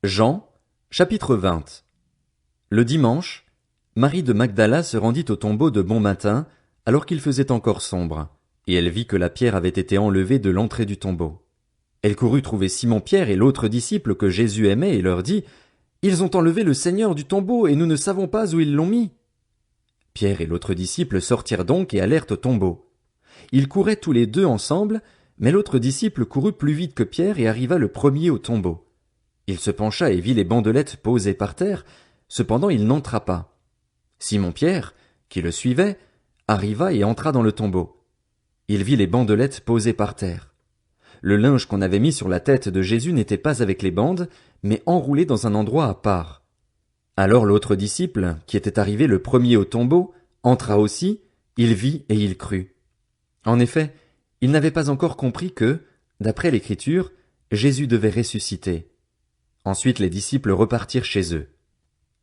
Jean, chapitre 20. Le dimanche, Marie de Magdala se rendit au tombeau de bon matin, alors qu'il faisait encore sombre, et elle vit que la pierre avait été enlevée de l'entrée du tombeau. Elle courut trouver Simon-Pierre et l'autre disciple que Jésus aimait et leur dit, « Ils ont enlevé le Seigneur du tombeau et nous ne savons pas où ils l'ont mis. » Pierre et l'autre disciple sortirent donc et allèrent au tombeau. Ils couraient tous les deux ensemble, mais l'autre disciple courut plus vite que Pierre et arriva le premier au tombeau. Il se pencha et vit les bandelettes posées par terre, cependant il n'entra pas. Simon-Pierre, qui le suivait, arriva et entra dans le tombeau. Il vit les bandelettes posées par terre. Le linge qu'on avait mis sur la tête de Jésus n'était pas avec les bandes, mais enroulé dans un endroit à part. Alors l'autre disciple, qui était arrivé le premier au tombeau, entra aussi, il vit et il crut. En effet, il n'avait pas encore compris que, d'après l'Écriture, Jésus devait ressusciter. Ensuite les disciples repartirent chez eux.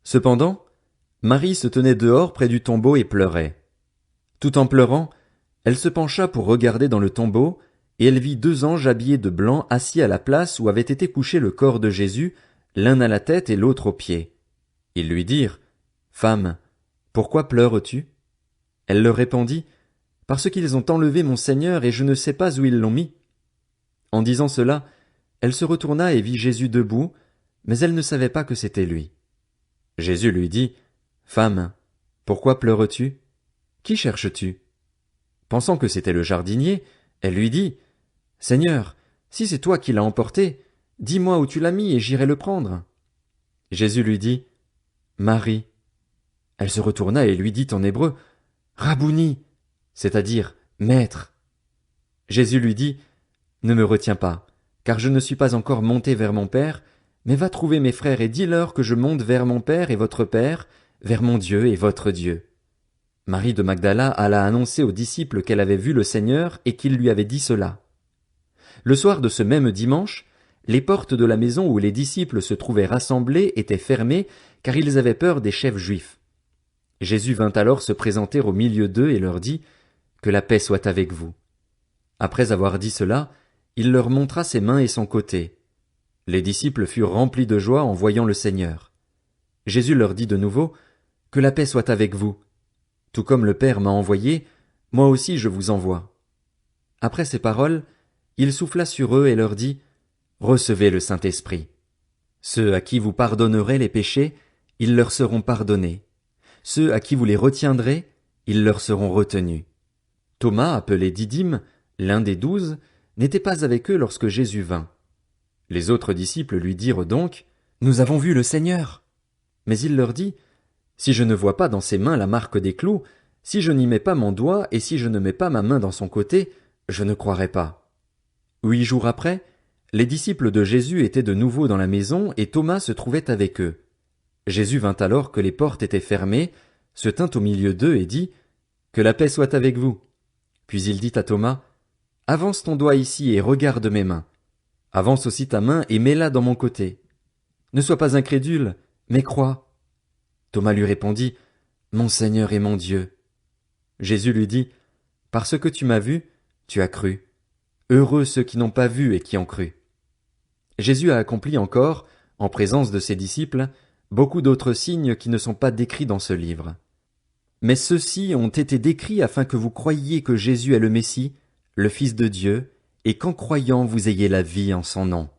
Cependant, Marie se tenait dehors près du tombeau et pleurait. Tout en pleurant, elle se pencha pour regarder dans le tombeau, et elle vit 2 anges habillés de blanc assis à la place où avait été couché le corps de Jésus, l'un à la tête et l'autre aux pieds. Ils lui dirent, « Femme, pourquoi pleures-tu » Elle leur répondit, « Parce qu'ils ont enlevé mon Seigneur et je ne sais pas où ils l'ont mis. » En disant cela, elle se retourna et vit Jésus debout, mais elle ne savait pas que c'était lui. Jésus lui dit, « Femme, pourquoi pleures-tu? Qui cherches-tu » Pensant que c'était le jardinier, elle lui dit, « Seigneur, si c'est toi qui l'as emporté, dis-moi où tu l'as mis et j'irai le prendre. » Jésus lui dit, « Marie. » Elle se retourna et lui dit en hébreu, « Rabouni, c'est-à-dire Maître. » Jésus lui dit, « Ne me retiens pas, car je ne suis pas encore monté vers mon Père, mais va trouver mes frères et dis-leur que je monte vers mon Père et votre Père, vers mon Dieu et votre Dieu. » Marie de Magdala alla annoncer aux disciples qu'elle avait vu le Seigneur et qu'il lui avait dit cela. Le soir de ce même dimanche, les portes de la maison où les disciples se trouvaient rassemblés étaient fermées, car ils avaient peur des chefs juifs. Jésus vint alors se présenter au milieu d'eux et leur dit, « Que la paix soit avec vous. » Après avoir dit cela, il leur montra ses mains et son côté. Les disciples furent remplis de joie en voyant le Seigneur. Jésus leur dit de nouveau, « Que la paix soit avec vous. Tout comme le Père m'a envoyé, moi aussi je vous envoie. » Après ces paroles, il souffla sur eux et leur dit, « Recevez le Saint-Esprit. Ceux à qui vous pardonnerez les péchés, ils leur seront pardonnés. Ceux à qui vous les retiendrez, ils leur seront retenus. » Thomas, appelé Didyme, l'un des 12, n'était pas avec eux lorsque Jésus vint. Les autres disciples lui dirent donc, « Nous avons vu le Seigneur. » Mais il leur dit, « Si je ne vois pas dans ses mains la marque des clous, si je n'y mets pas mon doigt et si je ne mets pas ma main dans son côté, je ne croirai pas. » 8 jours après, les disciples de Jésus étaient de nouveau dans la maison et Thomas se trouvait avec eux. Jésus vint alors que les portes étaient fermées, se tint au milieu d'eux et dit, « Que la paix soit avec vous. » Puis il dit à Thomas, « Avance ton doigt ici et regarde mes mains. Avance aussi ta main et mets-la dans mon côté. Ne sois pas incrédule, mais crois. » Thomas lui répondit, « Mon Seigneur et mon Dieu. » Jésus lui dit, « Parce que tu m'as vu, tu as cru. Heureux ceux qui n'ont pas vu et qui ont cru. » Jésus a accompli encore, en présence de ses disciples, beaucoup d'autres signes qui ne sont pas décrits dans ce livre. Mais ceux-ci ont été décrits afin que vous croyiez que Jésus est le Messie, le Fils de Dieu, et qu'en croyant vous ayez la vie en son nom.